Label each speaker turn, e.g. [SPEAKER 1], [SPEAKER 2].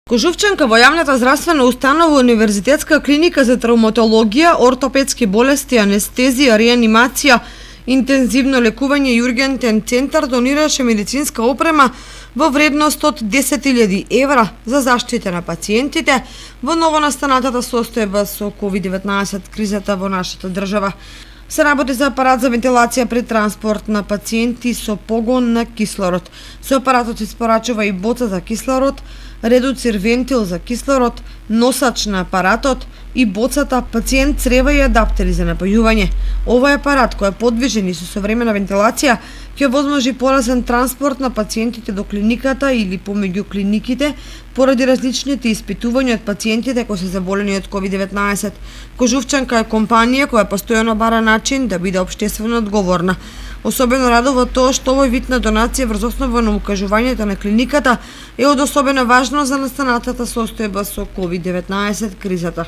[SPEAKER 1] Кожувчанка во јавната здравствена установа Универзитетска клиника за травматологија, ортопедски болести, анестезија, реанимација, интензивно лекување и ургентен центар донираше медицинска опрема во вредност од 10.000 евра за заштита на пациентите во новонастанатата состојба со COVID-19 кризата во нашата држава. Се работи за апарат за вентилација при транспорт на пациенти со погон на кислород. Со апаратот се испорачува и боца за кислород, редуцир вентил за кислород, носач на апаратот и боцата, пациент, црева и адаптери за напојување. Овој апарат, кој е подвижен и со современа вентилација, ќе возможи полесен транспорт на пациентите до клиниката или помеѓу клиниките поради различните испитувања од пациентите кои се заболени од COVID-19. Кожувчанка е компанија која постојано бара начин да биде општествено одговорна. Особено радува тоа што овој вид на донација врз основа на укажувањето на клиниката е од особена важност за настанатата состојба со COVID-19 кризата.